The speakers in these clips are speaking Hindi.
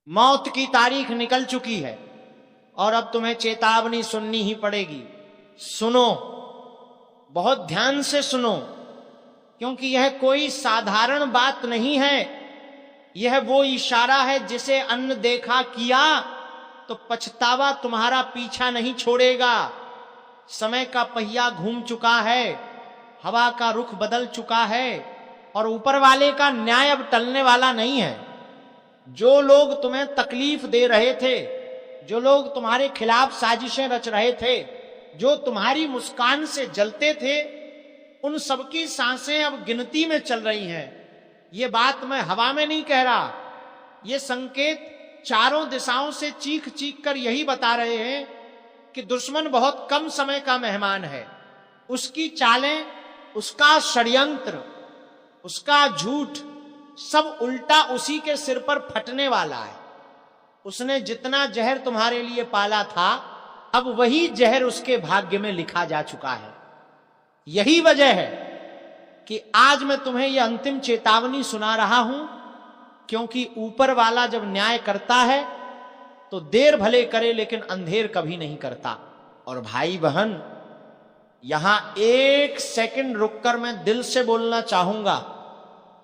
मौत की तारीख निकल चुकी है और अब तुम्हें चेतावनी सुननी ही पड़ेगी। सुनो, बहुत ध्यान से सुनो, क्योंकि यह कोई साधारण बात नहीं है। यह वो इशारा है जिसे अन्न देखा किया तो पछतावा तुम्हारा पीछा नहीं छोड़ेगा। समय का पहिया घूम चुका है, हवा का रुख बदल चुका है और ऊपर वाले का न्याय अब टलने वाला नहीं है। जो लोग तुम्हें तकलीफ दे रहे थे, जो लोग तुम्हारे खिलाफ साजिशें रच रहे थे, जो तुम्हारी मुस्कान से जलते थे, उन सबकी सांसें अब गिनती में चल रही हैं। ये बात मैं हवा में नहीं कह रहा, ये संकेत चारों दिशाओं से चीख चीख कर यही बता रहे हैं कि दुश्मन बहुत कम समय का मेहमान है। उसकी चालें, उसका षड्यंत्र, उसका झूठ सब उल्टा उसी के सिर पर फटने वाला है। उसने जितना जहर तुम्हारे लिए पाला था, अब वही जहर उसके भाग्य में लिखा जा चुका है। यही वजह है कि आज मैं तुम्हें यह अंतिम चेतावनी सुना रहा हूं, क्योंकि ऊपर वाला जब न्याय करता है तो देर भले करे लेकिन अंधेर कभी नहीं करता। और भाई बहन, यहां एक सेकंड रुककर मैं दिल से बोलना चाहूंगा,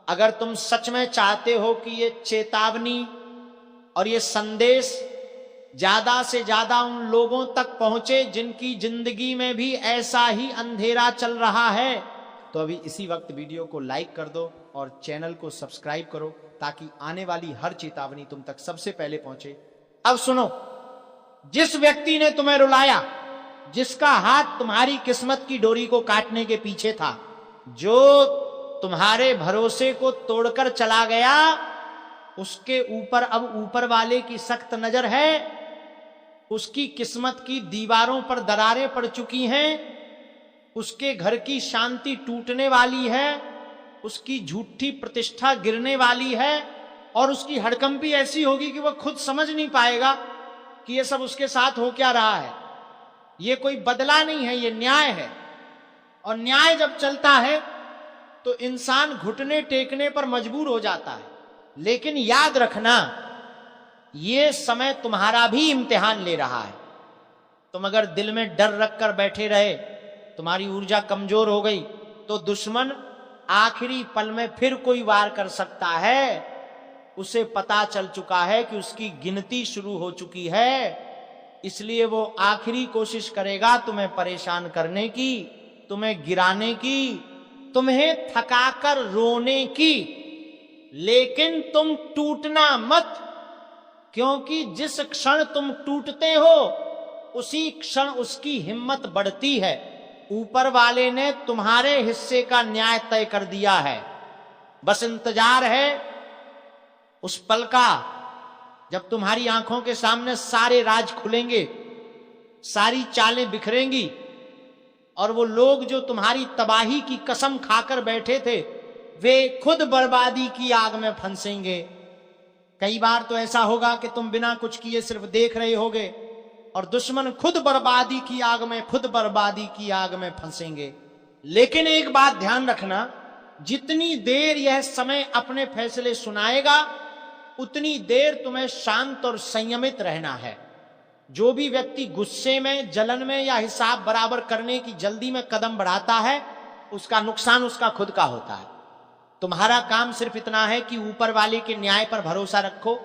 अगर तुम सच में चाहते हो कि ये चेतावनी और ये संदेश ज्यादा से ज्यादा उन लोगों तक पहुंचे जिनकी जिंदगी में भी ऐसा ही अंधेरा चल रहा है, तो अभी इसी वक्त वीडियो को लाइक कर दो और चैनल को सब्सक्राइब करो, ताकि आने वाली हर चेतावनी तुम तक सबसे पहले पहुंचे। अब सुनो, जिस व्यक्ति ने तुम्हें रुलाया, जिसका हाथ तुम्हारी किस्मत की डोरी को काटने के पीछे था, जो तुम्हारे भरोसे को तोड़कर चला गया, उसके ऊपर अब ऊपर वाले की सख्त नजर है। उसकी किस्मत की दीवारों पर दरारें पड़ चुकी हैं, उसके घर की शांति टूटने वाली है, उसकी झूठी प्रतिष्ठा गिरने वाली है और उसकी हड़कंपी ऐसी होगी कि वह खुद समझ नहीं पाएगा कि यह सब उसके साथ हो क्या रहा है। यह कोई बदला नहीं है, यह न्याय है। और न्याय जब चलता है तो इंसान घुटने टेकने पर मजबूर हो जाता है। लेकिन याद रखना, यह समय तुम्हारा भी इम्तिहान ले रहा है। तुम अगर दिल में डर रखकर बैठे रहे, तुम्हारी ऊर्जा कमजोर हो गई, तो दुश्मन आखिरी पल में फिर कोई वार कर सकता है। उसे पता चल चुका है कि उसकी गिनती शुरू हो चुकी है, इसलिए वो आखिरी कोशिश करेगा तुम्हें परेशान करने की, तुम्हें गिराने की, तुम्हें थकाकर रोने की। लेकिन तुम टूटना मत, क्योंकि जिस क्षण तुम टूटते हो उसी क्षण उसकी हिम्मत बढ़ती है। ऊपर वाले ने तुम्हारे हिस्से का न्याय तय कर दिया है। बस इंतजार है उस पल का जब तुम्हारी आंखों के सामने सारे राज खुलेंगे, सारी चालें बिखरेंगी और वो लोग जो तुम्हारी तबाही की कसम खाकर बैठे थे, वे खुद बर्बादी की आग में फंसेंगे। कई बार तो ऐसा होगा कि तुम बिना कुछ किए सिर्फ देख रहे होगे और दुश्मन खुद बर्बादी की आग में, खुद बर्बादी की आग में फंसेंगे। लेकिन एक बात ध्यान रखना, जितनी देर यह समय अपने फैसले सुनाएगा, उतनी देर तुम्हें शांत और संयमित रहना है। जो भी व्यक्ति गुस्से में, जलन में या हिसाब बराबर करने की जल्दी में कदम बढ़ाता है, उसका नुकसान उसका खुद का होता है। तुम्हारा काम सिर्फ इतना है कि ऊपर वाले के न्याय पर भरोसा रखो।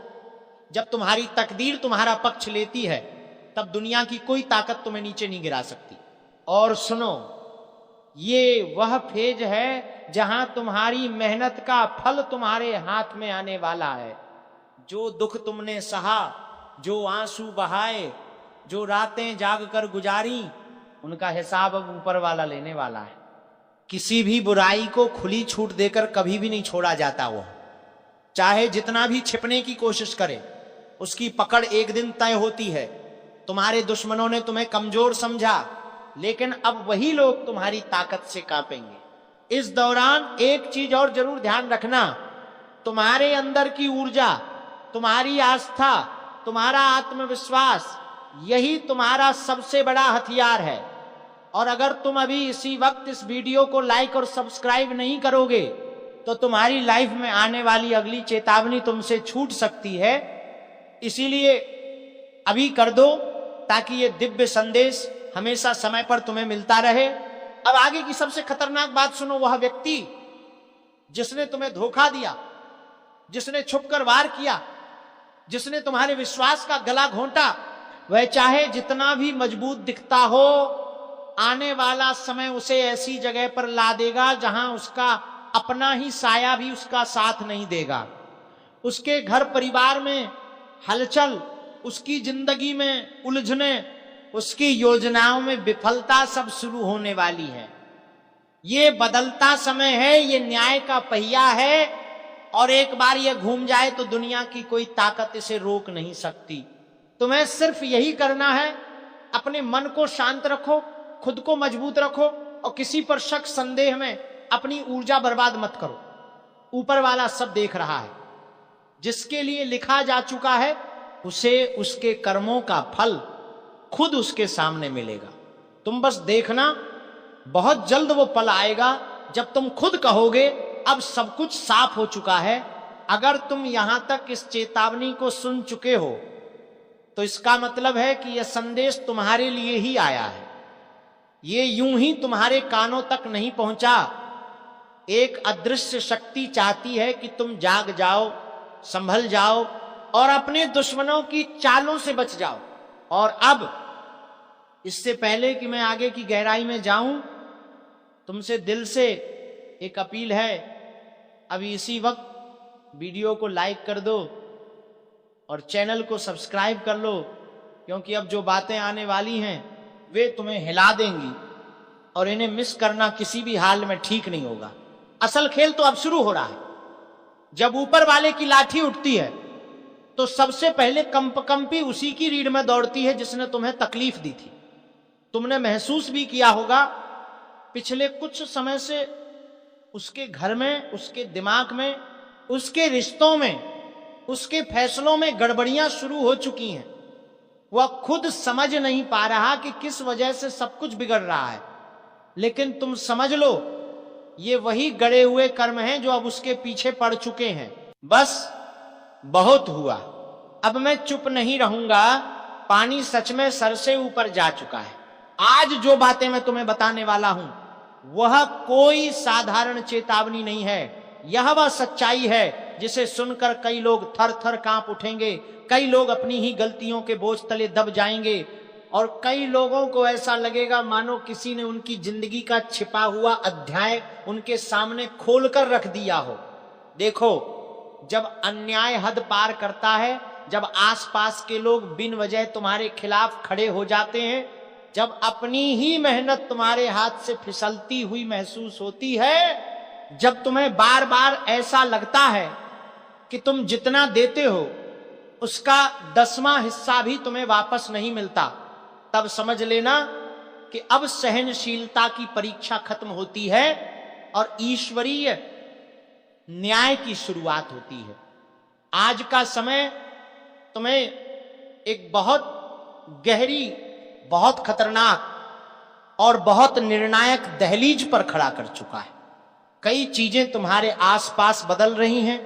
जब तुम्हारी तकदीर तुम्हारा पक्ष लेती है, तब दुनिया की कोई ताकत तुम्हें नीचे नहीं गिरा सकती। और सुनो, ये वह फेज है जहां तुम्हारी मेहनत का फल तुम्हारे हाथ में आने वाला है। जो दुख तुमने सहा, जो आंसू बहाए, जो रातें जागकर गुजारी, उनका हिसाब अब ऊपर वाला लेने वाला है। किसी भी बुराई को खुली छूट देकर कभी भी नहीं छोड़ा जाता। वो चाहे जितना भी छिपने की कोशिश करे, उसकी पकड़ एक दिन तय होती है। तुम्हारे दुश्मनों ने तुम्हें कमजोर समझा, लेकिन अब वही लोग तुम्हारी ताकत से कांपेंगे। इस दौरान एक चीज और जरूर ध्यान रखना, तुम्हारे अंदर की ऊर्जा, तुम्हारी आस्था, तुम्हारा आत्मविश्वास, यही तुम्हारा सबसे बड़ा हथियार है। और अगर तुम अभी इसी वक्त इस वीडियो को लाइक और सब्सक्राइब नहीं करोगे, तो तुम्हारी लाइफ में आने वाली अगली चेतावनी तुमसे छूट सकती है। इसीलिए अभी कर दो ताकि ये दिव्य संदेश हमेशा समय पर तुम्हें मिलता रहे। अब आगे की सबसे खतरनाक बात सुनो। वह व्यक्ति जिसने तुम्हें धोखा दिया, जिसने छुपकर वार किया, जिसने तुम्हारे विश्वास का गला घोंटा, वह चाहे जितना भी मजबूत दिखता हो, आने वाला समय उसे ऐसी जगह पर ला देगा जहां उसका अपना ही साया भी उसका साथ नहीं देगा। उसके घर परिवार में हलचल, उसकी जिंदगी में उलझने, उसकी योजनाओं में विफलता सब शुरू होने वाली है। ये बदलता समय है, ये न्याय का पहिया है, और एक बार ये घूम जाए तो दुनिया की कोई ताकत इसे रोक नहीं सकती। तुम्हें सिर्फ यही करना है, अपने मन को शांत रखो, खुद को मजबूत रखो, और किसी पर शक संदेह में अपनी ऊर्जा बर्बाद मत करो। ऊपर वाला सब देख रहा है। जिसके लिए लिखा जा चुका है उसे उसके कर्मों का फल खुद उसके सामने मिलेगा। तुम बस देखना, बहुत जल्द वो पल आएगा जब तुम खुद कहोगे अब सब कुछ साफ हो चुका है। अगर तुम यहां तक इस चेतावनी को सुन चुके हो तो इसका मतलब है कि यह संदेश तुम्हारे लिए ही आया है। ये यूं ही तुम्हारे कानों तक नहीं पहुंचा। एक अदृश्य शक्ति चाहती है कि तुम जाग जाओ, संभल जाओ और अपने दुश्मनों की चालों से बच जाओ। और अब इससे पहले कि मैं आगे की गहराई में जाऊं, तुमसे दिल से एक अपील है। अभी इसी वक्त वीडियो को लाइक कर दो और चैनल को सब्सक्राइब कर लो, क्योंकि अब जो बातें आने वाली हैं वे तुम्हें हिला देंगी और इन्हें मिस करना किसी भी हाल में ठीक नहीं होगा। असल खेल तो अब शुरू हो रहा है। जब ऊपर वाले की लाठी उठती है तो सबसे पहले कंपी उसी की रीढ़ में दौड़ती है जिसने तुम्हें तकलीफ दी थी। तुमने महसूस भी किया होगा पिछले कुछ समय से उसके घर में, उसके दिमाग में, उसके रिश्तों में, उसके फैसलों में गड़बड़ियां शुरू हो चुकी हैं। वह खुद समझ नहीं पा रहा कि किस वजह से सब कुछ बिगड़ रहा है, लेकिन तुम समझ लो ये वही गड़े हुए कर्म हैं जो अब उसके पीछे पड़ चुके हैं। बस बहुत हुआ, अब मैं चुप नहीं रहूंगा। पानी सच में सर से ऊपर जा चुका है। आज जो बातें मैं तुम्हें बताने वाला हूं वह कोई साधारण चेतावनी नहीं है। यह वह सच्चाई है जिसे सुनकर कई लोग थर थर कांप उठेंगे, कई लोग अपनी ही गलतियों के बोझ तले दब जाएंगे और कई लोगों को ऐसा लगेगा मानो किसी ने उनकी जिंदगी का छिपा हुआ अध्याय उनके सामने खोलकर रख दिया हो। देखो, जब अन्याय हद पार करता है, जब आसपास के लोग बिन वजह तुम्हारे खिलाफ खड़े हो जाते हैं, जब अपनी ही मेहनत तुम्हारे हाथ से फिसलती हुई महसूस होती है, जब तुम्हें बार बार ऐसा लगता है कि तुम जितना देते हो उसका 10वां हिस्सा भी तुम्हें वापस नहीं मिलता, तब समझ लेना कि अब सहनशीलता की परीक्षा खत्म होती है और ईश्वरीय न्याय की शुरुआत होती है। आज का समय तुम्हें एक बहुत गहरी, बहुत खतरनाक और बहुत निर्णायक दहलीज पर खड़ा कर चुका है। कई चीजें तुम्हारे आसपास बदल रही हैं,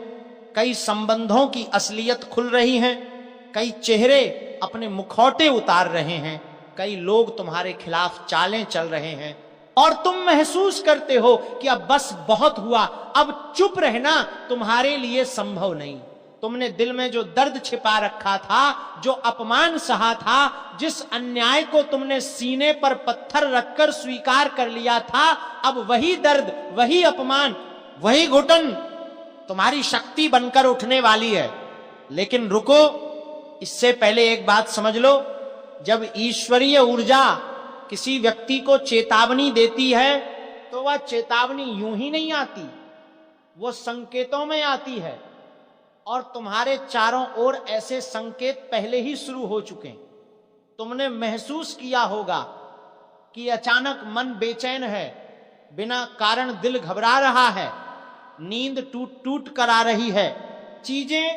कई संबंधों की असलियत खुल रही हैं, कई चेहरे अपने मुखौटे उतार रहे हैं, कई लोग तुम्हारे खिलाफ चालें चल रहे हैं और तुम महसूस करते हो कि अब बस बहुत हुआ, अब चुप रहना तुम्हारे लिए संभव नहीं। तुमने दिल में जो दर्द छिपा रखा था, जो अपमान सहा था, जिस अन्याय को तुमने सीने पर पत्थर रखकर स्वीकार कर लिया था, अब वही दर्द, वही अपमान, वही घुटन तुम्हारी शक्ति बनकर उठने वाली है। लेकिन रुको, इससे पहले एक बात समझ लो, जब ईश्वरीय ऊर्जा किसी व्यक्ति को चेतावनी देती है तो वह चेतावनी यूं ही नहीं आती, वो संकेतों में आती है और तुम्हारे चारों ओर ऐसे संकेत पहले ही शुरू हो चुके हैं। तुमने महसूस किया होगा कि अचानक मन बेचैन है, बिना कारण दिल घबरा रहा है, नींद टूट टूट कर आ रही है, चीजें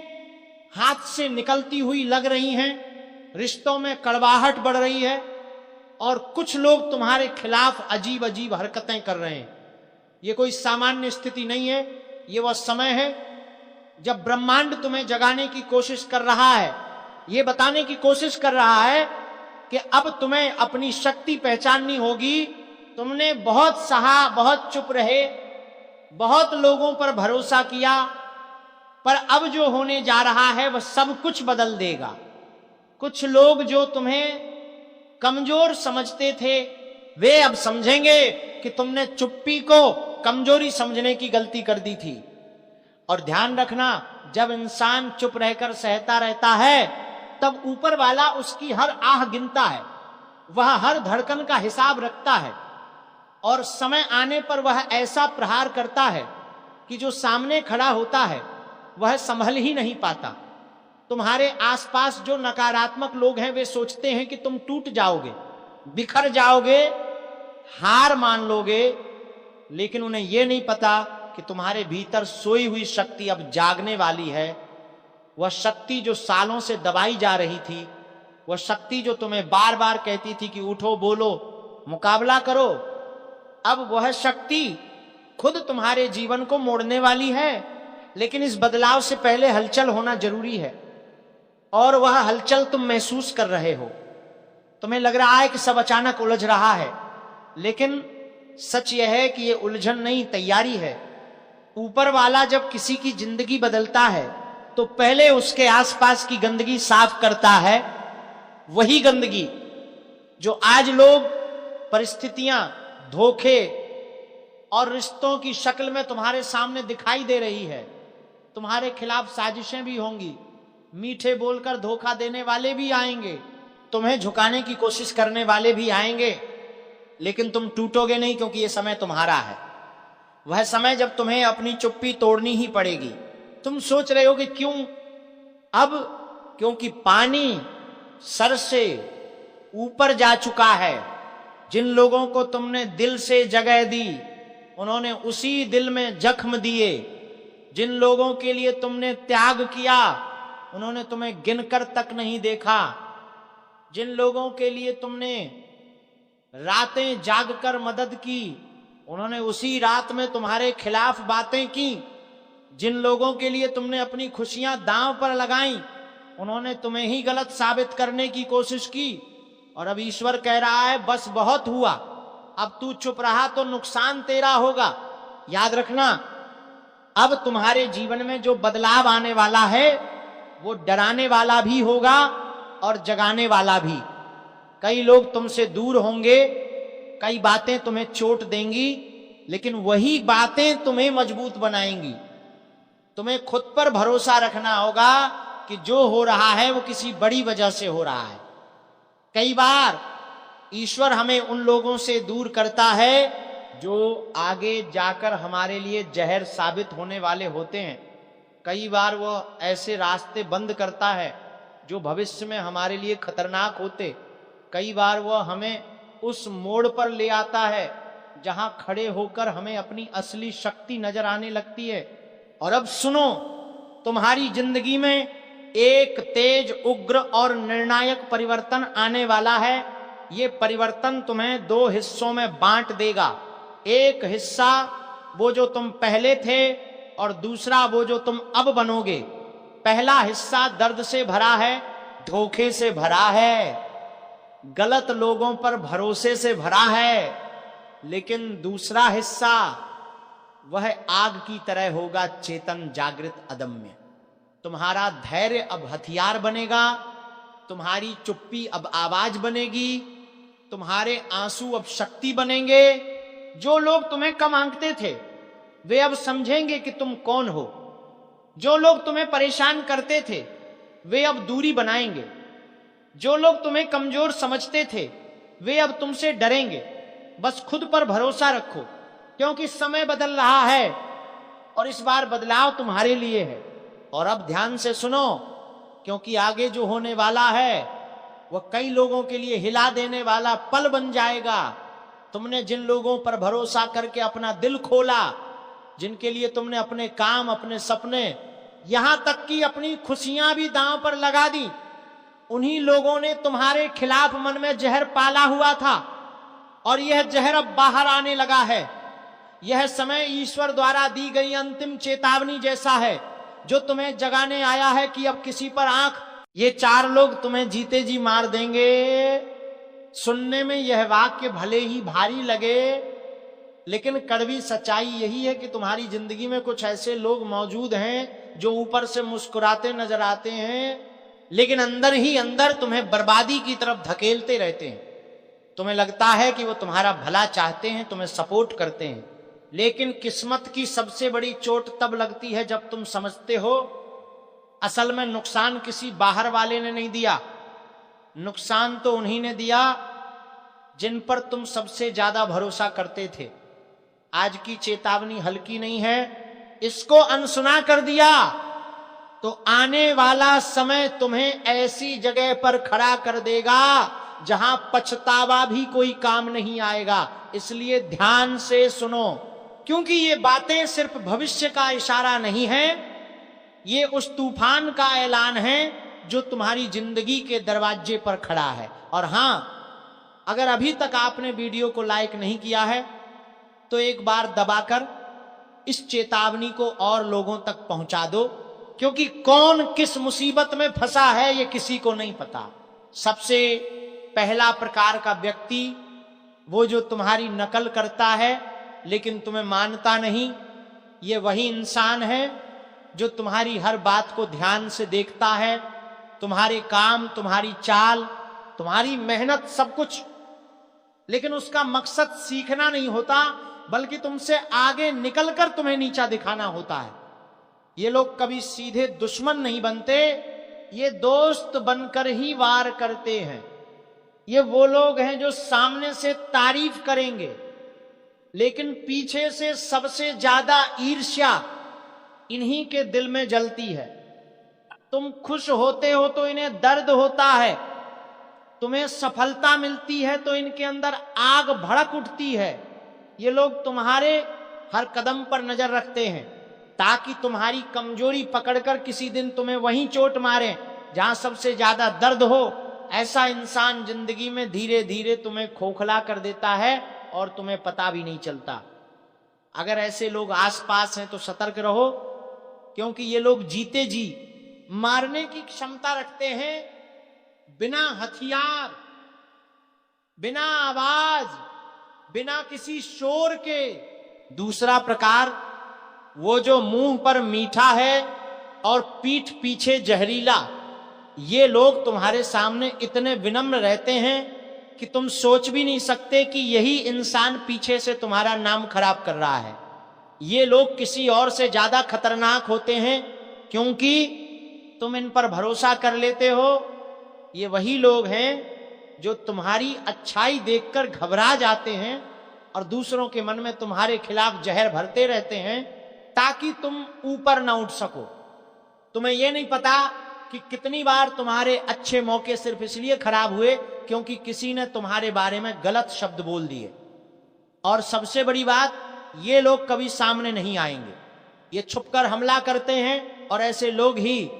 हाथ से निकलती हुई लग रही हैं, रिश्तों में कड़वाहट बढ़ रही है और कुछ लोग तुम्हारे खिलाफ अजीब अजीब हरकतें कर रहे हैं। ये कोई सामान्य स्थिति नहीं है, ये वह समय है जब ब्रह्मांड तुम्हें जगाने की कोशिश कर रहा है, ये बताने की कोशिश कर रहा है कि अब तुम्हें अपनी शक्ति पहचाननी होगी। तुमने बहुत सहा, बहुत चुप रहे, बहुत लोगों पर भरोसा किया, पर अब जो होने जा रहा है वह सब कुछ बदल देगा। कुछ लोग जो तुम्हें कमजोर समझते थे वे अब समझेंगे कि तुमने चुप्पी को कमजोरी समझने की गलती कर दी थी। और ध्यान रखना, जब इंसान चुप रहकर सहता रहता है तब ऊपर वाला उसकी हर आह गिनता है, वह हर धड़कन का हिसाब रखता है, और समय आने पर वह ऐसा प्रहार करता है कि जो सामने खड़ा होता है वह संभल ही नहीं पाता। तुम्हारे आसपास जो नकारात्मक लोग हैं वे सोचते हैं कि तुम टूट जाओगे, बिखर जाओगे, हार मान लोगे, लेकिन उन्हें यह नहीं पता कि तुम्हारे भीतर सोई हुई शक्ति अब जागने वाली है। वह शक्ति जो सालों से दबाई जा रही थी, वह शक्ति जो तुम्हें बार बार कहती थी कि उठो, बोलो, मुकाबला करो, अब वह शक्ति खुद तुम्हारे जीवन को मोड़ने वाली है। लेकिन इस बदलाव से पहले हलचल होना जरूरी है, और वह हलचल तुम महसूस कर रहे हो। तुम्हें लग रहा है कि सब अचानक उलझ रहा है, लेकिन सच यह है कि यह उलझन नहीं, तैयारी है। ऊपर वाला जब किसी की जिंदगी बदलता है तो पहले उसके आसपास की गंदगी साफ करता है। वही गंदगी जो आज लोग परिस्थितियां, धोखे और रिश्तों की शक्ल में तुम्हारे सामने दिखाई दे रही है। तुम्हारे खिलाफ साजिशें भी होंगी, मीठे बोलकर धोखा देने वाले भी आएंगे, तुम्हें झुकाने की कोशिश करने वाले भी आएंगे, लेकिन तुम टूटोगे नहीं, क्योंकि यह समय तुम्हारा है। वह समय जब तुम्हें अपनी चुप्पी तोड़नी ही पड़ेगी। तुम सोच रहे हो कि क्यों? अब क्योंकि पानी सर से ऊपर जा चुका है। जिन लोगों को तुमने दिल से जगह दी, उन्होंने उसी दिल में जख्म दिए। जिन लोगों के लिए तुमने त्याग किया, उन्होंने तुम्हें गिनकर तक नहीं देखा। जिन लोगों के लिए तुमने रातें जागकर मदद की, उन्होंने उसी रात में तुम्हारे खिलाफ बातें की। जिन लोगों के लिए तुमने अपनी खुशियां दांव पर लगाई, उन्होंने तुम्हें ही गलत साबित करने की कोशिश की। और अब ईश्वर कह रहा है बस बहुत हुआ, अब तू चुप रहा तो नुकसान तेरा होगा। याद रखना, अब तुम्हारे जीवन में जो बदलाव आने वाला है वो डराने वाला भी होगा और जगाने वाला भी। कई लोग तुमसे दूर होंगे, कई बातें तुम्हें चोट देंगी, लेकिन वही बातें तुम्हें मजबूत बनाएंगी। तुम्हें खुद पर भरोसा रखना होगा कि जो हो रहा है वो किसी बड़ी वजह से हो रहा है। कई बार ईश्वर हमें उन लोगों से दूर करता है जो आगे जाकर हमारे लिए जहर साबित होने वाले होते हैं। कई बार वो ऐसे रास्ते बंद करता है जो भविष्य में हमारे लिए खतरनाक होते। कई बार वो हमें उस मोड़ पर ले आता है जहां खड़े होकर हमें अपनी असली शक्ति नजर आने लगती है। और अब सुनो, तुम्हारी जिंदगी में एक तेज, उग्र और निर्णायक परिवर्तन आने वाला है। ये परिवर्तन तुम्हें दो हिस्सों में बांट देगा। एक हिस्सा वो जो तुम पहले थे, और दूसरा वो जो तुम अब बनोगे। पहला हिस्सा दर्द से भरा है, धोखे से भरा है, गलत लोगों पर भरोसे से भरा है। लेकिन दूसरा हिस्सा वह आग की तरह होगा, चेतन, जागृत, अदम्य। तुम्हारा धैर्य अब हथियार बनेगा, तुम्हारी चुप्पी अब आवाज बनेगी, तुम्हारे आंसू अब शक्ति बनेंगे। जो लोग तुम्हें कम आंकते थे वे अब समझेंगे कि तुम कौन हो। जो लोग तुम्हें परेशान करते थे वे अब दूरी बनाएंगे। जो लोग तुम्हें कमजोर समझते थे वे अब तुमसे डरेंगे। बस खुद पर भरोसा रखो, क्योंकि समय बदल रहा है और इस बार बदलाव तुम्हारे लिए है। और अब ध्यान से सुनो, क्योंकि आगे जो होने वाला है वह कई लोगों के लिए हिला देने वाला पल बन जाएगा। तुमने जिन लोगों पर भरोसा करके अपना दिल खोला, जिनके लिए तुमने अपने काम, अपने सपने, यहां तक कि अपनी खुशियां भी दांव पर लगा दी, उन्हीं लोगों ने तुम्हारे खिलाफ मन में जहर पाला हुआ था। और यह जहर अब बाहर आने लगा है। यह समय ईश्वर द्वारा दी गई अंतिम चेतावनी जैसा है, जो तुम्हें जगाने आया है कि अब किसी पर आंख ये 4 लोग तुम्हें जीते जी मार देंगे। सुनने में यह वाक्य भले ही भारी लगे, लेकिन कड़वी सच्चाई यही है कि तुम्हारी जिंदगी में कुछ ऐसे लोग मौजूद हैं जो ऊपर से मुस्कुराते नजर आते हैं, लेकिन अंदर ही अंदर तुम्हें बर्बादी की तरफ धकेलते रहते हैं। तुम्हें लगता है कि वो तुम्हारा भला चाहते हैं, तुम्हें सपोर्ट करते हैं, लेकिन किस्मत की सबसे बड़ी चोट तब लगती है जब तुम समझते हो असल में नुकसान किसी बाहर वाले ने नहीं दिया, नुकसान तो उन्हीं ने दिया जिन पर तुम सबसे ज्यादा भरोसा करते थे। आज की चेतावनी हल्की नहीं है, इसको अनसुना कर दिया तो आने वाला समय तुम्हें ऐसी जगह पर खड़ा कर देगा जहां पछतावा भी कोई काम नहीं आएगा। इसलिए ध्यान से सुनो, क्योंकि ये बातें सिर्फ भविष्य का इशारा नहीं है, ये उस तूफान का ऐलान है जो तुम्हारी जिंदगी के दरवाजे पर खड़ा है। और हां, अगर अभी तक आपने वीडियो को लाइक नहीं किया है तो एक बार दबाकर इस चेतावनी को और लोगों तक पहुंचा दो, क्योंकि कौन किस मुसीबत में फंसा है ये किसी को नहीं पता। सबसे पहला प्रकार का व्यक्ति वो जो तुम्हारी नकल करता है लेकिन तुम्हें मानता नहीं, ये वही इंसान है जो तुम्हारी हर बात को ध्यान से देखता है, तुम्हारे काम, तुम्हारी चाल, तुम्हारी मेहनत, सब कुछ, लेकिन उसका मकसद सीखना नहीं होता बल्कि तुमसे आगे निकलकर तुम्हें नीचा दिखाना होता है। ये लोग कभी सीधे दुश्मन नहीं बनते, ये दोस्त बनकर ही वार करते हैं। ये वो लोग हैं जो सामने से तारीफ करेंगे लेकिन पीछे से सबसे ज्यादा ईर्ष्या इन्हीं के दिल में जलती है। तुम खुश होते हो तो इन्हें दर्द होता है, तुम्हें सफलता मिलती है तो इनके अंदर आग भड़क उठती है। ये लोग तुम्हारे हर कदम पर नजर रखते हैं ताकि तुम्हारी कमजोरी पकड़कर किसी दिन तुम्हें वहीं चोट मारे जहां सबसे ज्यादा दर्द हो। ऐसा इंसान जिंदगी में धीरे धीरे तुम्हें खोखला कर देता है और तुम्हें पता भी नहीं चलता। अगर ऐसे लोग आसपास हैं तो सतर्क रहो, क्योंकि ये लोग जीते जी मारने की क्षमता रखते हैं, बिना हथियार, बिना आवाज, बिना किसी शोर के। दूसरा प्रकार, वो जो मुंह पर मीठा है और पीठ पीछे जहरीला। ये लोग तुम्हारे सामने इतने विनम्र रहते हैं कि तुम सोच भी नहीं सकते कि यही इंसान पीछे से तुम्हारा नाम खराब कर रहा है। ये लोग किसी और से ज्यादा खतरनाक होते हैं क्योंकि तुम इन पर भरोसा कर लेते हो। ये वही लोग हैं जो तुम्हारी अच्छाई देखकर घबरा जाते हैं और दूसरों के मन में तुम्हारे खिलाफ जहर भरते रहते हैं ताकि तुम ऊपर ना उठ सको। तुम्हें यह नहीं पता कि कितनी बार तुम्हारे अच्छे मौके सिर्फ इसलिए खराब हुए क्योंकि किसी ने तुम्हारे बारे में गलत शब्द बोल दिए। और सबसे बड़ी बात, ये लोग कभी सामने नहीं आएंगे, ये छुपकर हमला करते हैं और ऐसे लोग ही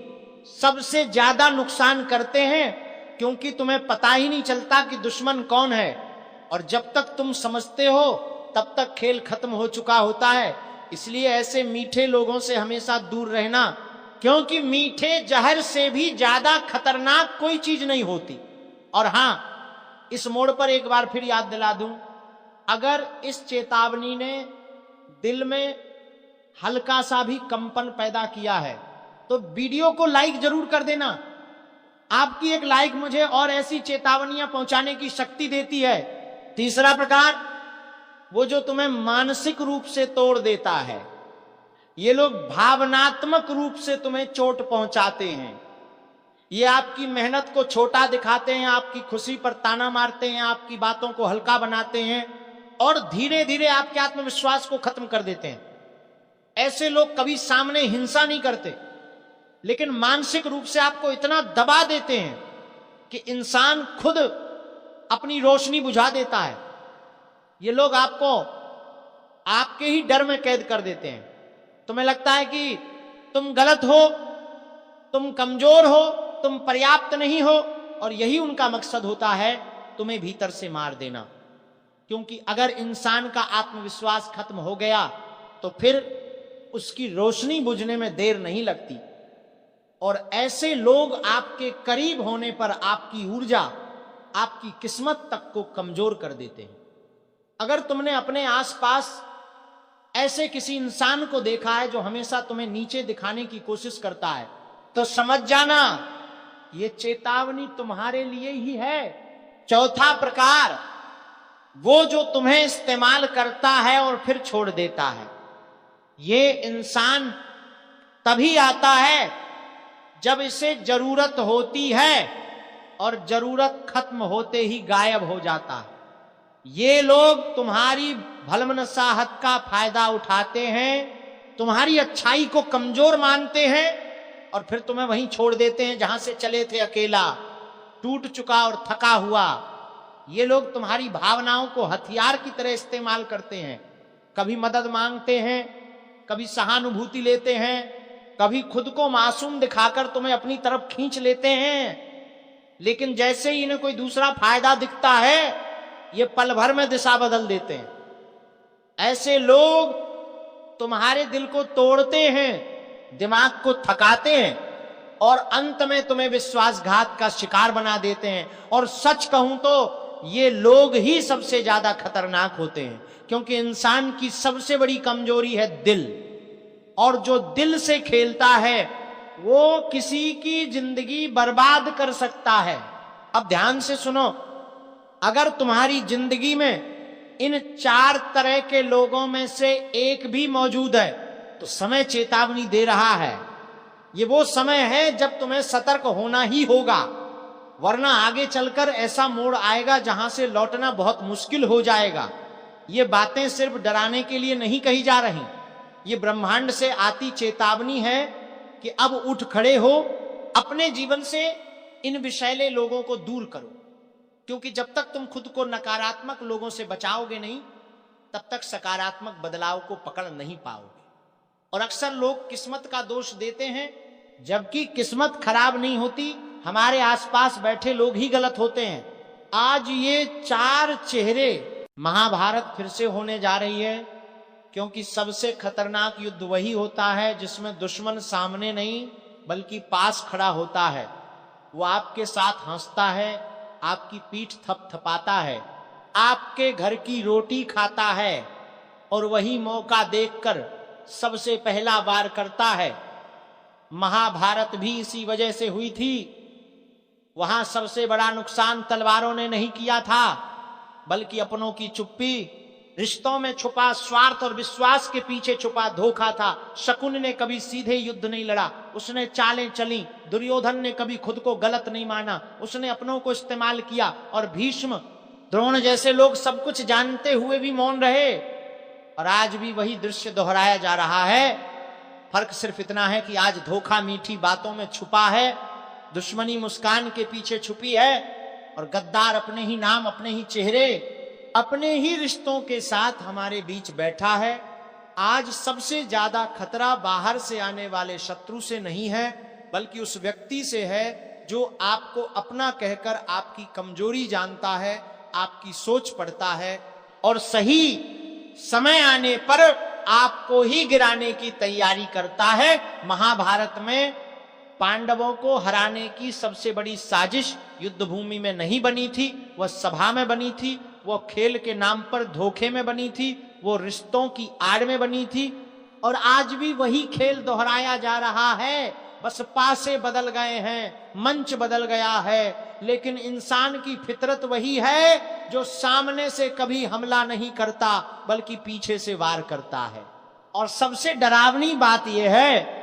सबसे ज्यादा नुकसान करते हैं क्योंकि तुम्हें पता ही नहीं चलता कि दुश्मन कौन है। और जब तक तुम समझते हो तब तक खेल खत्म हो चुका होता है। इसलिए ऐसे मीठे लोगों से हमेशा दूर रहना, क्योंकि मीठे जहर से भी ज्यादा खतरनाक कोई चीज नहीं होती। और हां, इस मोड़ पर एक बार फिर याद दिला दूं, अगर इस चेतावनी ने दिल में हल्का सा भी कंपन पैदा किया है तो वीडियो को लाइक जरूर कर देना। आपकी एक लाइक मुझे और ऐसी चेतावनियां पहुंचाने की शक्ति देती है। तीसरा प्रकार, वो जो तुम्हें मानसिक रूप से तोड़ देता है। ये लोग भावनात्मक रूप से तुम्हें चोट पहुंचाते हैं। ये आपकी मेहनत को छोटा दिखाते हैं, आपकी खुशी पर ताना मारते हैं, आपकी बातों को हल्का बनाते हैं और धीरे धीरे आपके आत्मविश्वास को खत्म कर देते हैं। ऐसे लोग कभी सामने हिंसा नहीं करते, लेकिन मानसिक रूप से आपको इतना दबा देते हैं कि इंसान खुद अपनी रोशनी बुझा देता है। ये लोग आपको आपके ही डर में कैद कर देते हैं। तुम्हें लगता है कि तुम गलत हो, तुम कमजोर हो, तुम पर्याप्त नहीं हो, और यही उनका मकसद होता है, तुम्हें भीतर से मार देना। क्योंकि अगर इंसान का आत्मविश्वास खत्म हो गया तो फिर उसकी रोशनी बुझने में देर नहीं लगती और ऐसे लोग आपके करीब होने पर आपकी ऊर्जा, आपकी किस्मत तक को कमजोर कर देते हैं। अगर तुमने अपने आसपास ऐसे किसी इंसान को देखा है जो हमेशा तुम्हें नीचे दिखाने की कोशिश करता है, तो समझ जाना ये चेतावनी तुम्हारे लिए ही है। चौथा प्रकार, वो जो तुम्हें इस्तेमाल करता है और फिर छोड़ देता है। ये इंसान तभी आता है जब इसे जरूरत होती है और जरूरत खत्म होते ही गायब हो जाता है। ये लोग तुम्हारी भलमनसाहत का फायदा उठाते हैं, तुम्हारी अच्छाई को कमजोर मानते हैं और फिर तुम्हें वहीं छोड़ देते हैं जहां से चले थे, अकेला, टूट चुका और थका हुआ। ये लोग तुम्हारी भावनाओं को हथियार की तरह इस्तेमाल करते हैं। कभी मदद मांगते हैं, कभी सहानुभूति लेते हैं, कभी खुद को मासूम दिखाकर तुम्हें अपनी तरफ खींच लेते हैं। लेकिन जैसे ही इन्हें कोई दूसरा फायदा दिखता है, ये पल भर में दिशा बदल देते हैं। ऐसे लोग तुम्हारे दिल को तोड़ते हैं, दिमाग को थकाते हैं और अंत में तुम्हें विश्वासघात का शिकार बना देते हैं। और सच कहूं तो ये लोग ही सबसे ज्यादा खतरनाक होते हैं, क्योंकि इंसान की सबसे बड़ी कमजोरी है दिल, और जो दिल से खेलता है वो किसी की जिंदगी बर्बाद कर सकता है। अब ध्यान से सुनो, अगर तुम्हारी जिंदगी में इन 4 तरह के लोगों में से एक भी मौजूद है तो समय चेतावनी दे रहा है। ये वो समय है जब तुम्हें सतर्क होना ही होगा, वरना आगे चलकर ऐसा मोड़ आएगा जहां से लौटना बहुत मुश्किल हो जाएगा। ये बातें सिर्फ डराने के लिए नहीं कही जा रही, ये ब्रह्मांड से आती चेतावनी है कि अब उठ खड़े हो, अपने जीवन से इन विषैले लोगों को दूर करो। क्योंकि जब तक तुम खुद को नकारात्मक लोगों से बचाओगे नहीं, तब तक सकारात्मक बदलाव को पकड़ नहीं पाओगे। और अक्सर लोग किस्मत का दोष देते हैं, जबकि किस्मत खराब नहीं होती, हमारे आसपास बैठे लोग ही गलत होते हैं। आज ये 4 चेहरे, महाभारत फिर से होने जा रही है, क्योंकि सबसे खतरनाक युद्ध वही होता है जिसमें दुश्मन सामने नहीं बल्कि पास खड़ा होता है। वो आपके साथ हंसता है, आपकी पीठ थपथपाता है, आपके घर की रोटी खाता है और वही मौका देखकर सबसे पहला वार करता है। महाभारत भी इसी वजह से हुई थी। वहां सबसे बड़ा नुकसान तलवारों ने नहीं किया था, बल्कि अपनों की चुप्पी, रिश्तों में छुपा स्वार्थ और विश्वास के पीछे छुपा धोखा था। शकुन ने कभी सीधे युद्ध नहीं लड़ा, उसने चालें चली। दुर्योधन ने कभी खुद को गलत नहीं माना, उसने अपनों को इस्तेमाल किया। और भीष्म, द्रोण जैसे लोग सब कुछ जानते हुए भी मौन रहे। और आज भी वही दृश्य दोहराया जा रहा है। फर्क सिर्फ इतना है कि आज धोखा मीठी बातों में छुपा है, दुश्मनी मुस्कान के पीछे छुपी है, और गद्दार अपने ही नाम, अपने ही चेहरे, अपने ही रिश्तों के साथ हमारे बीच बैठा है। आज सबसे ज्यादा खतरा बाहर से आने वाले शत्रु से नहीं है, बल्कि उस व्यक्ति से है जो आपको अपना कहकर आपकी कमजोरी जानता है, आपकी सोच पढ़ता है और सही समय आने पर आपको ही गिराने की तैयारी करता है। महाभारत में पांडवों को हराने की सबसे बड़ी साजिश युद्ध भूमि में नहीं बनी थी, वह सभा में बनी थी, वो खेल के नाम पर धोखे में बनी थी, वो रिश्तों की आड़ में बनी थी। और आज भी वही खेल दोहराया जा रहा है, बस पासे बदल गए हैं, मंच बदल गया है, लेकिन इंसान की फितरत वही है जो सामने से कभी हमला नहीं करता बल्कि पीछे से वार करता है। और सबसे डरावनी बात यह है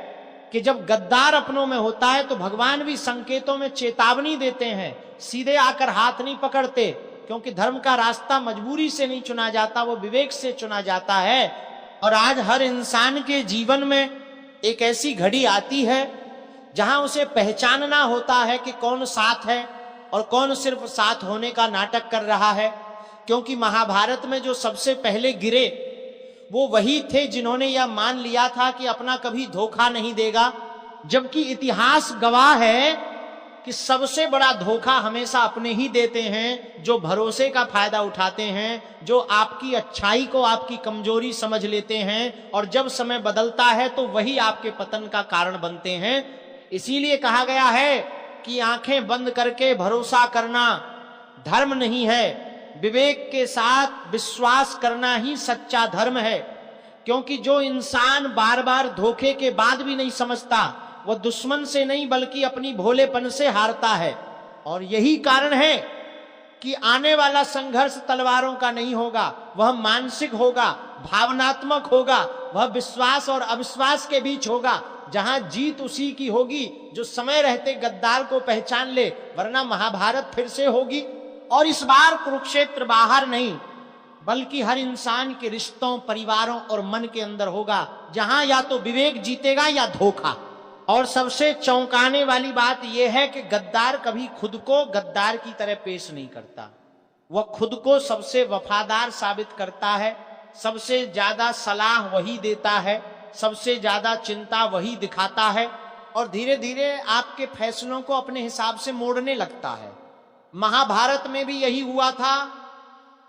कि जब गद्दार अपनों में होता है तो भगवान भी संकेतों में चेतावनी देते हैं, सीधे आकर हाथ नहीं पकड़ते, क्योंकि धर्म का रास्ता मजबूरी से नहीं चुना जाता, वो विवेक से चुना जाता है। और आज हर इंसान के जीवन में एक ऐसी घड़ी आती है जहां उसे पहचानना होता है कि कौन साथ है और कौन सिर्फ साथ होने का नाटक कर रहा है। क्योंकि महाभारत में जो सबसे पहले गिरे वो वही थे जिन्होंने यह मान लिया था कि अपना कभी धोखा नहीं देगा, जबकि इतिहास गवाह है कि सबसे बड़ा धोखा हमेशा अपने ही देते हैं, जो भरोसे का फायदा उठाते हैं, जो आपकी अच्छाई को आपकी कमजोरी समझ लेते हैं, और जब समय बदलता है तो वही आपके पतन का कारण बनते हैं। इसीलिए कहा गया है कि आंखें बंद करके भरोसा करना धर्म नहीं है, विवेक के साथ विश्वास करना ही सच्चा धर्म है। क्योंकि जो इंसान बार बार धोखे के बाद भी नहीं समझता, वह दुश्मन से नहीं बल्कि अपनी भोलेपन से हारता है। और यही कारण है कि आने वाला संघर्ष तलवारों का नहीं होगा, वह मानसिक होगा, भावनात्मक होगा, वह विश्वास और अविश्वास के बीच होगा। जहां जीत उसी की होगी जो समय रहते गद्दार को पहचान ले, वरना महाभारत फिर से होगी। और इस बार कुरुक्षेत्र बाहर नहीं बल्कि हर इंसान के रिश्तों, परिवारों और मन के अंदर होगा, जहां या तो विवेक जीतेगा या धोखा। और सबसे चौंकाने वाली बात यह है कि गद्दार कभी खुद को गद्दार की तरह पेश नहीं करता। वह खुद को सबसे वफादार साबित करता है, सबसे ज्यादा सलाह वही देता है, सबसे ज्यादा चिंता वही दिखाता है, और धीरे धीरे आपके फैसलों को अपने हिसाब से मोड़ने लगता है। महाभारत में भी यही हुआ था।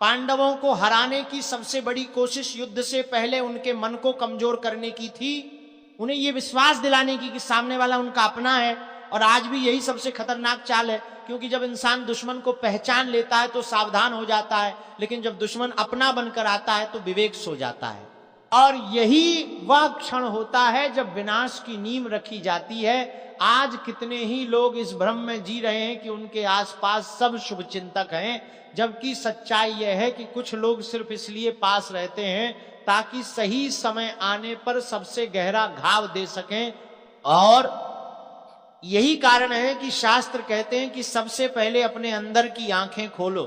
पांडवों को हराने की सबसे बड़ी कोशिश युद्ध से पहले उनके मन को कमजोर करने की थी, उन्हें यह विश्वास दिलाने की कि सामने वाला उनका अपना है। और आज भी यही सबसे खतरनाक चाल है, क्योंकि जब इंसान दुश्मन को पहचान लेता है तो सावधान हो जाता है, लेकिन जब दुश्मन अपना बनकर आता है तो विवेक सो जाता है। और यही वह क्षण होता है जब विनाश की नींव रखी जाती है। आज कितने ही लोग इस भ्रम में जी रहे हैं कि उनके आसपास सब शुभचिंतक हैं, जबकि सच्चाई यह है कि कुछ लोग सिर्फ इसलिए पास रहते हैं ताकि सही समय आने पर सबसे गहरा घाव दे सकें। और यही कारण है कि शास्त्र कहते हैं कि सबसे पहले अपने अंदर की आंखें खोलो,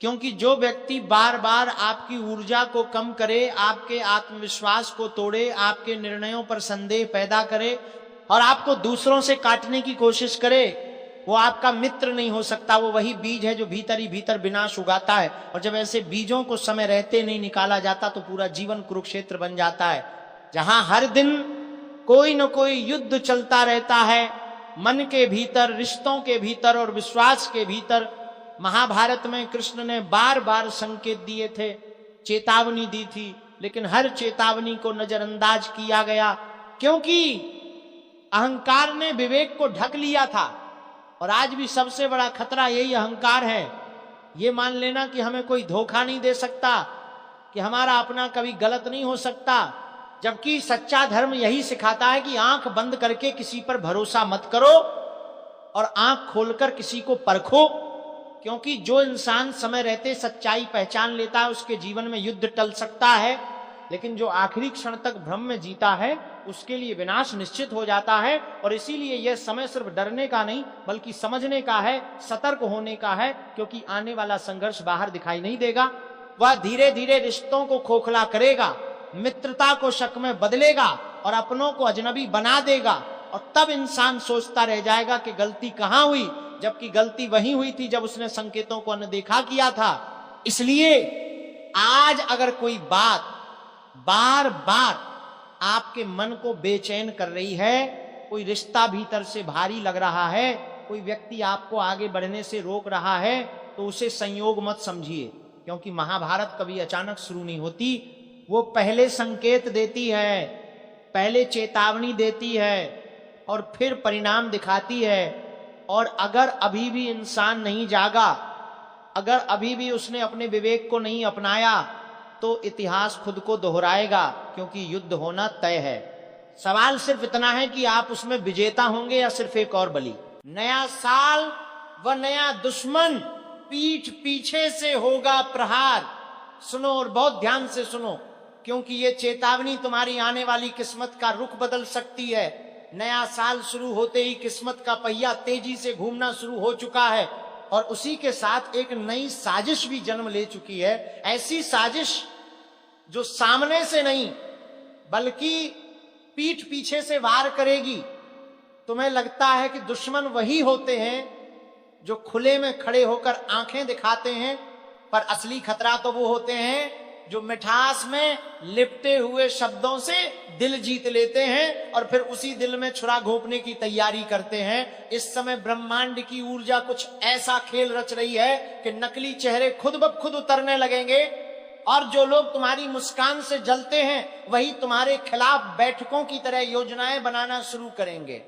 क्योंकि जो व्यक्ति बार बार आपकी ऊर्जा को कम करे, आपके आत्मविश्वास को तोड़े, आपके निर्णयों पर संदेह पैदा करे और आपको दूसरों से काटने की कोशिश करे, वो आपका मित्र नहीं हो सकता। वो वही बीज है जो भीतर ही भीतर विनाश उगाता है। और जब ऐसे बीजों को समय रहते नहीं निकाला जाता तो पूरा जीवन कुरुक्षेत्र बन जाता है, जहां हर दिन कोई न कोई युद्ध चलता रहता है, मन के भीतर, रिश्तों के भीतर और विश्वास के भीतर। महाभारत में कृष्ण ने बार बार संकेत दिए थे, चेतावनी दी थी, लेकिन हर चेतावनी को नजरअंदाज किया गया, क्योंकि अहंकार ने विवेक को ढक लिया था। और आज भी सबसे बड़ा खतरा यही अहंकार है, ये मान लेना कि हमें कोई धोखा नहीं दे सकता, कि हमारा अपना कभी गलत नहीं हो सकता। जबकि सच्चा धर्म यही सिखाता है कि आंख बंद करके किसी पर भरोसा मत करो और आंख खोलकर किसी को परखो। क्योंकि जो इंसान समय रहते सच्चाई पहचान लेता है, उसके जीवन में युद्ध टल सकता है, लेकिन जो आखिरी क्षण तक भ्रम में जीता है उसके लिए विनाश निश्चित हो जाता है। और इसीलिए यह समय सिर्फ डरने का नहीं बल्कि समझने का है, सतर्क होने का है, क्योंकि आने वाला संघर्ष बाहर दिखाई नहीं देगा। वह धीरे धीरे रिश्तों को खोखला करेगा, मित्रता को शक में बदलेगा और अपनों को अजनबी बना देगा। और तब इंसान सोचता रह जाएगा कि गलती कहां हुई, जबकि गलती वही हुई थी जब उसने संकेतों को अनदेखा किया था। इसलिए आज अगर कोई बात बार बार आपके मन को बेचैन कर रही है, कोई रिश्ता भीतर से भारी लग रहा है, कोई व्यक्ति आपको आगे बढ़ने से रोक रहा है, तो उसे संयोग मत समझिए। क्योंकि महाभारत कभी अचानक शुरू नहीं होती, वो पहले संकेत देती है, पहले चेतावनी देती है और फिर परिणाम दिखाती है। और अगर अभी भी इंसान नहीं जागा, अगर अभी भी उसने अपने विवेक को नहीं अपनाया, तो इतिहास खुद को दोहराएगा, क्योंकि युद्ध होना तय है। सवाल सिर्फ इतना है कि आप उसमें विजेता होंगे या सिर्फ एक और बलि। नया साल व नया दुश्मन, पीठ पीछे से होगा प्रहार। सुनो और बहुत ध्यान से सुनो, क्योंकि ये चेतावनी तुम्हारी आने वाली किस्मत का रुख बदल सकती है। नया साल शुरू होते ही किस्मत का पहिया तेजी से घूमना शुरू हो चुका है और उसी के साथ एक नई साजिश भी जन्म ले चुकी है। ऐसी साजिश जो सामने से नहीं बल्कि पीठ पीछे से वार करेगी। तुम्हें लगता है कि दुश्मन वही होते हैं जो खुले में खड़े होकर आंखें दिखाते हैं, पर असली खतरा तो वो होते हैं जो मिठास में लिपटे हुए शब्दों से दिल जीत लेते हैं और फिर उसी दिल में छुरा घोंपने की तैयारी करते हैं। इस समय ब्रह्मांड की ऊर्जा कुछ ऐसा खेल रच रही है कि नकली चेहरे खुद ब खुद उतरने लगेंगे और जो लोग तुम्हारी मुस्कान से जलते हैं वही तुम्हारे खिलाफ बैठकों की तरह योजनाएं बनाना शुरू करेंगे।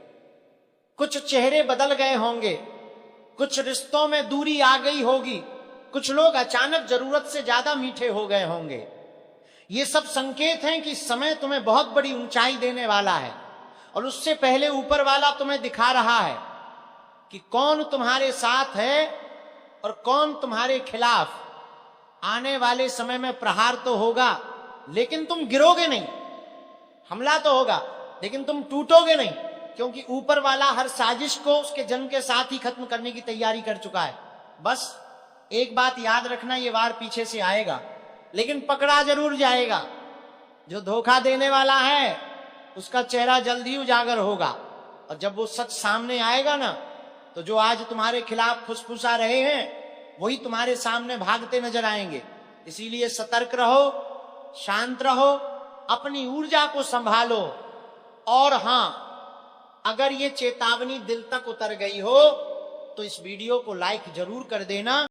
कुछ चेहरे बदल गए होंगे, कुछ रिश्तों में दूरी आ गई होगी, कुछ लोग अचानक जरूरत से ज्यादा मीठे हो गए होंगे। ये सब संकेत हैं कि समय तुम्हें बहुत बड़ी ऊंचाई देने वाला है, और उससे पहले ऊपर वाला तुम्हें दिखा रहा है कि कौन तुम्हारे साथ है और कौन तुम्हारे खिलाफ। आने वाले समय में प्रहार तो होगा, लेकिन तुम गिरोगे नहीं। हमला तो होगा, लेकिन तुम टूटोगे नहीं, क्योंकि ऊपर वाला हर साजिश को उसके जन्म के साथ ही खत्म करने की तैयारी कर चुका है। बस एक बात याद रखना, ये वार पीछे से आएगा, लेकिन पकड़ा जरूर जाएगा। जो धोखा देने वाला है उसका चेहरा जल्दी उजागर होगा, और जब वो सच सामने आएगा ना, तो जो आज तुम्हारे खिलाफ फुसफुसा रहे हैं वही तुम्हारे सामने भागते नजर आएंगे। इसीलिए सतर्क रहो, शांत रहो, अपनी ऊर्जा को संभालो। और हां, अगर ये चेतावनी दिल तक उतर गई हो तो इस वीडियो को लाइक जरूर कर देना।